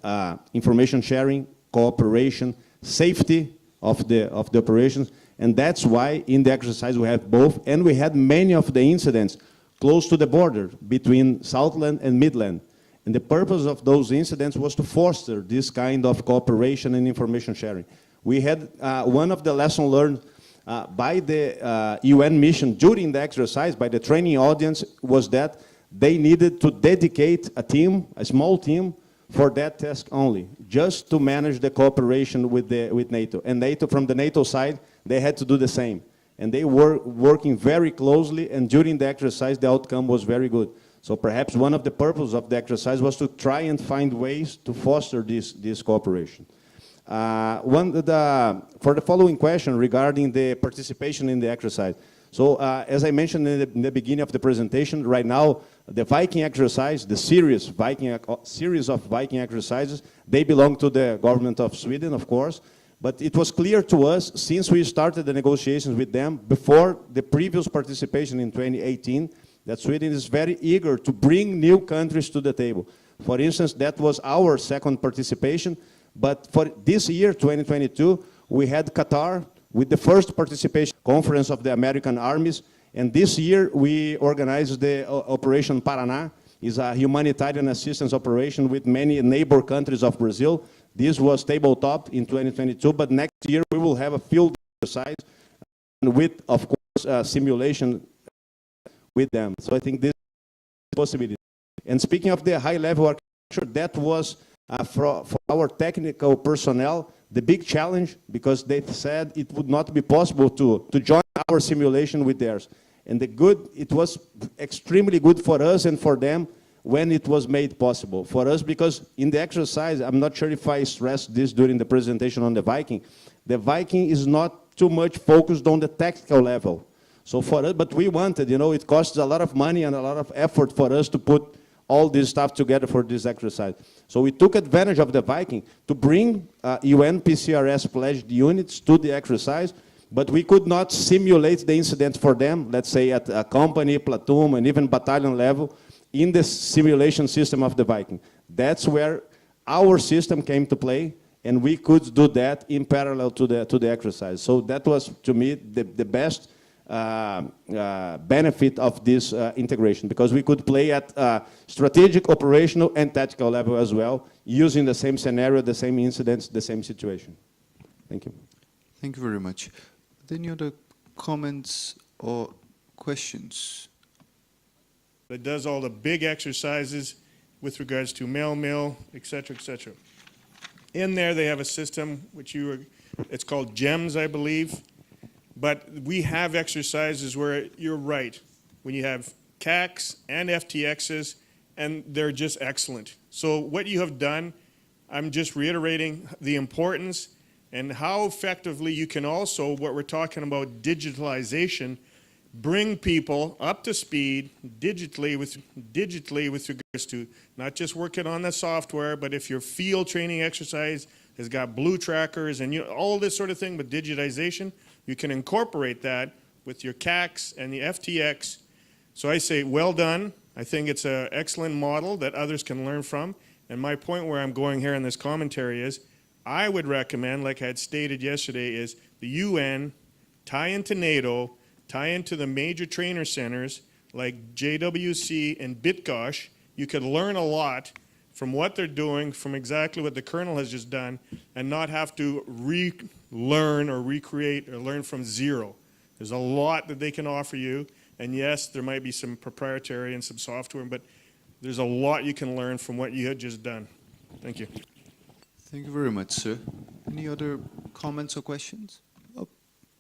information sharing, cooperation, safety of the operations. And that's why in the exercise we have both, and we had many of the incidents close to the border between Southland and Midland. And the purpose of those incidents was to foster this kind of cooperation and information sharing. We had one of the lessons learned by the UN mission during the exercise, by the training audience, was that they needed to dedicate a team, a small team, for that task only, just to manage the cooperation with NATO. And NATO, from the NATO side, they had to do the same. And they were working very closely, and during the exercise, the outcome was very good. So perhaps one of the purposes of the exercise was to try and find ways to foster this cooperation. For the following question regarding the participation in the exercise. So as I mentioned in the beginning of the presentation, right now, the Viking exercise, the series of Viking exercises, they belong to the government of Sweden, of course. But it was clear to us, since we started the negotiations with them, before the previous participation in 2018, that Sweden is very eager to bring new countries to the table. For instance, that was our second participation. But for this year, 2022, we had Qatar with the first participation conference of the American armies. And this year, we organized the Operation Paraná. It's a humanitarian assistance operation with many neighbor countries of Brazil. This was tabletop in 2022, but next year we will have a field exercise with, of course, simulation with them. So I think this is a possibility. And speaking of the high-level architecture, that was for our technical personnel the big challenge, because they said it would not be possible to join our simulation with theirs. And it was extremely good for us and for them when it was made possible. For us, because in the exercise, I'm not sure if I stressed this during the presentation on the Viking is not too much focused on the tactical level. So for us, but we wanted, it costs a lot of money and a lot of effort for us to put all this stuff together for this exercise. So we took advantage of the Viking to bring UN PCRS pledged units to the exercise, but we could not simulate the incident for them, let's say at a company, platoon, and even battalion level, in the simulation system of the Viking. That's where our system came to play, and we could do that in parallel to the exercise. So that was, to me, the best benefit of this integration, because we could play at strategic, operational, and tactical level as well, using the same scenario, the same incidents, the same situation. Thank you. Thank you very much. Any other comments or questions? That does all the big exercises with regards to male, et cetera, et cetera. In there, they have a system it's called GEMS, I believe. But we have exercises where you're right, when you have CACs and FTXs, and they're just excellent. So what you have done, I'm just reiterating the importance and how effectively you can also, what we're talking about, digitalization, bring people up to speed digitally with regards to not just working on the software, but if your field training exercise has got blue trackers and all this sort of thing with digitization, you can incorporate that with your CACs and the FTX. So I say, well done. I think it's an excellent model that others can learn from. And my point where I'm going here in this commentary is, I would recommend, like I had stated yesterday, is the UN tie into NATO, tie into the major trainer centers like JWC and Bitgosh. You could learn a lot from what they're doing, from exactly what the Colonel has just done, and not have to relearn or recreate or learn from zero. There's a lot that they can offer you, and yes, there might be some proprietary and some software, but there's a lot you can learn from what you had just done. Thank you. Thank you very much, sir. Any other comments or questions? Oh,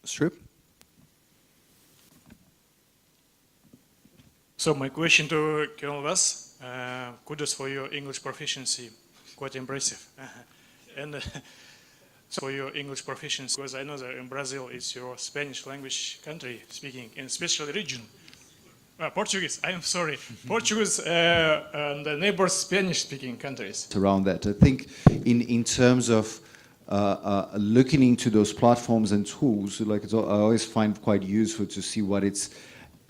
Strip. So my question to Colonel was, kudos for your English proficiency, quite impressive. And so for your English proficiency, because I know that in Brazil it's your Spanish language country speaking, and especially region. Portuguese, I am sorry. Portuguese and the neighbor Spanish speaking countries. Around that, I think in terms of looking into those platforms and tools, like I always find quite useful to see what it's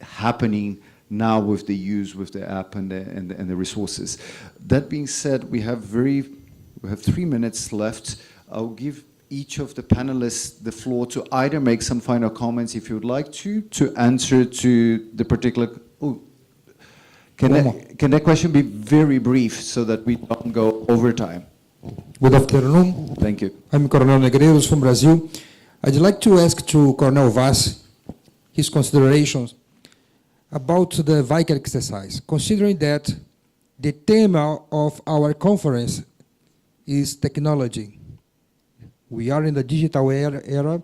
happening now with the use with the app and the resources. That being said, we have 3 minutes left. I'll give each of the panelists the floor to either make some final comments if you would like to answer to the particular. Oh, can that question be very brief so that we don't go over time? Good afternoon. Thank you. I'm Coronel Negreiros from Brazil. I'd like to ask to Colonel Vaz his considerations about the VIC exercise, considering that the theme of our conference is technology. We are in the digital era,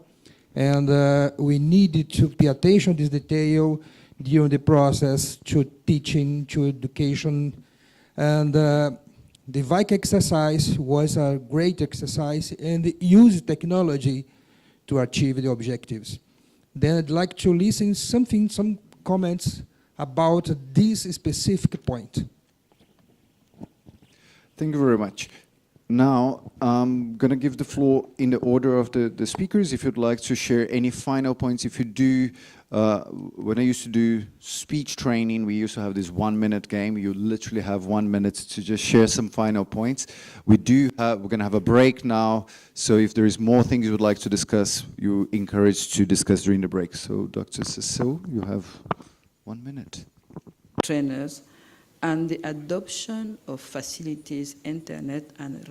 and we need to pay attention to this detail during the process, to teaching, to education. And the VIC exercise was a great exercise and used technology to achieve the objectives. Then I'd like to listen some comments about this specific point. Thank you very much. Now, I'm going to give the floor in the order of the speakers. If you'd like to share any final points, if you do, when I used to do speech training, we used to have this 1-minute game. You literally have 1 minute to just share some final points. We're going to have a break now. So if there is more things you would like to discuss, you're encouraged to discuss during the break. So Dr. Cecil, you have 1 minute. Trainers and the adoption of facilities, internet, and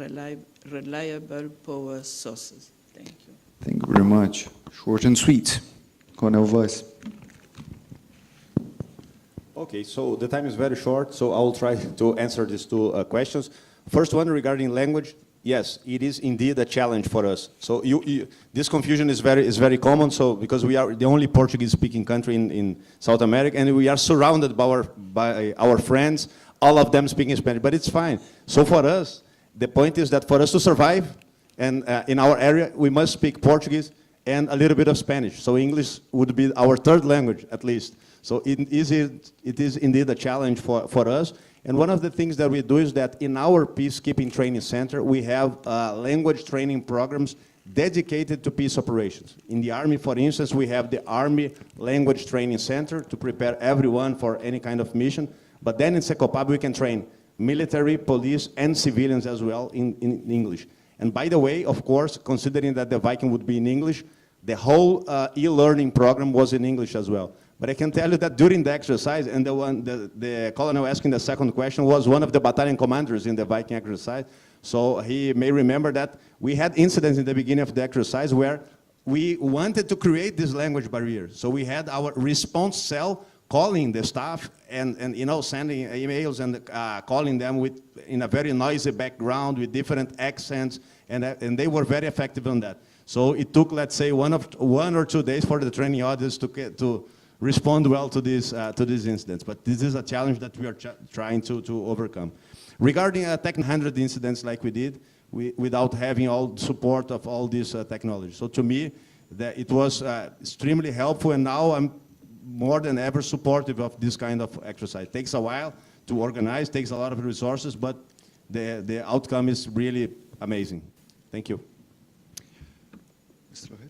reliable power sources. Thank you. Thank you very much. Short and sweet. Colonel Vaz. Okay, so the time is very short, so I will try to answer these 2 questions. First one regarding language. Yes, it is indeed a challenge for us. So this confusion is very common. So because we are the only Portuguese-speaking country in South America, and we are surrounded by our friends, all of them speaking Spanish. But it's fine. So for us, the point is that for us to survive, and in our area, we must speak Portuguese and a little bit of Spanish. So English would be our 3rd language at least. So it is indeed a challenge for us. And one of the things that we do is that in our peacekeeping training center, we have language training programs dedicated to peace operations. In the Army, for instance, we have the Army Language Training Center to prepare everyone for any kind of mission. But then in Secopab, we can train military, police, and civilians as well in English. And by the way, of course, considering that the Viking would be in English, the whole e-learning program was in English as well. But I can tell you that during the exercise, and the colonel asking the second question was one of the battalion commanders in the Viking exercise. So he may remember that we had incidents in the beginning of the exercise where we wanted to create this language barrier. So we had our response cell calling the staff and sending emails and calling them in a very noisy background with different accents, and they were very effective on that. So it took, let's say, 1 or 2 days for the training audience to respond well to these incidents. But this is a challenge that we are trying to overcome. Regarding 100 incidents like we did, without having all the support of all this technology. So to me, it was extremely helpful, and now I'm more than ever supportive of this kind of exercise. It takes a while to organize, takes a lot of resources, but the outcome is really amazing. Thank you. Mr. Lohed?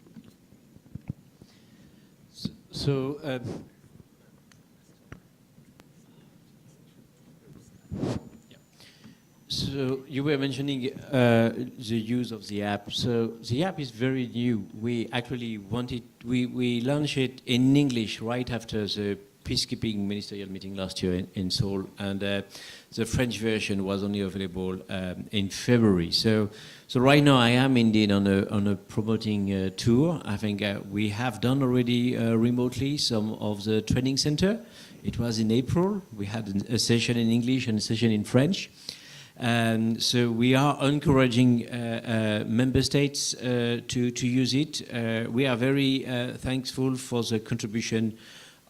So, so you were mentioning the use of the app. So the app is very new. We actually we launched it in English right after the peacekeeping ministerial meeting last year in Seoul, and the French version was only available in February. So right now I am indeed on a promoting tour. I think we have done already remotely some of the training center. It was in April. We had a session in English and a session in French. And so we are encouraging member states to use it. We are very thankful for the contribution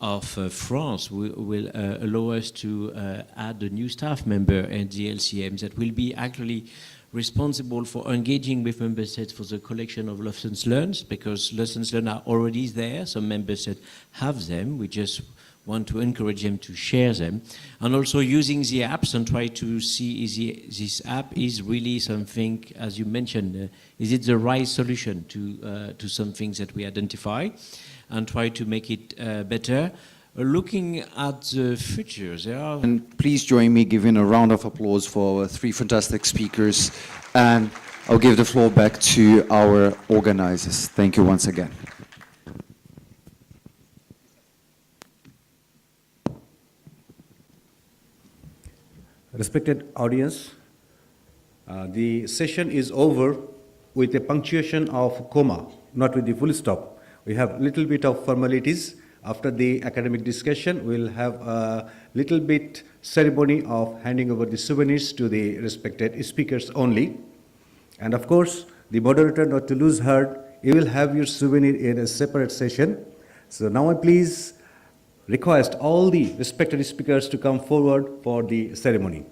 of France. Will allow us to add a new staff member at the LCM that will be actually responsible for engaging with member states for the collection of lessons learned, because lessons learned are already there. Some member states have them. We just want to encourage them to share them, and also using the apps and try to see is this app is really something, as you mentioned, is it the right solution to some things that we identify, and try to make it better. Looking at the future, there are... And please join me giving a round of applause for our 3 fantastic speakers, and I'll give the floor back to our organizers. Thank you once again. Respected audience, the session is over with a punctuation of comma, not with the full stop. We have a little bit of formalities. After the academic discussion, we'll have a little bit ceremony of handing over the souvenirs to the respected speakers only. And of course, the moderator, not to lose heart, you will have your souvenir in a separate session. So now I please request all the respected speakers to come forward for the ceremony.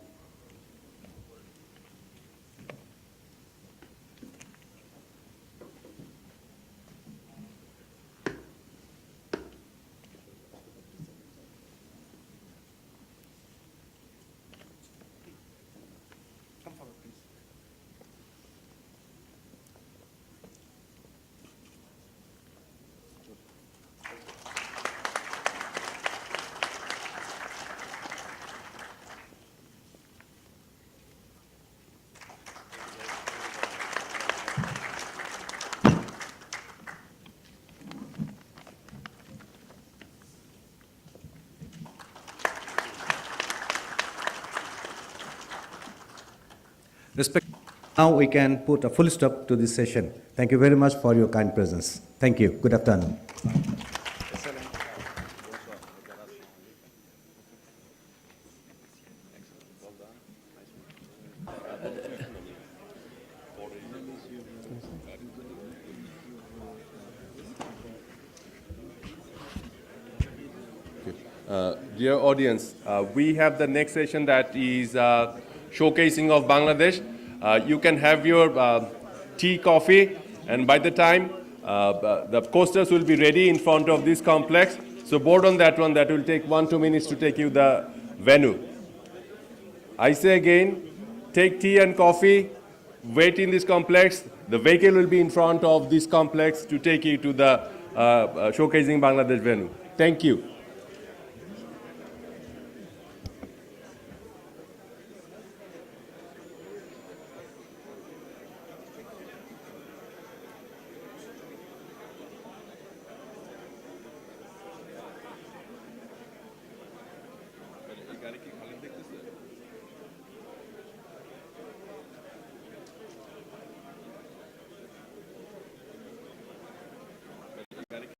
Now we can put a full stop to this session. Thank you very much for your kind presence. Thank you. Good afternoon. Dear audience, we have the next session that is showcasing of Bangladesh. You can have your tea, coffee, and by the time the coasters will be ready in front of this complex. So board on that one, that will take 1-2 minutes to take you the venue. I say again, take tea and coffee, wait in this complex. The vehicle will be in front of this complex to take you to the showcasing Bangladesh venue. Thank you. গাড়ি কি খালি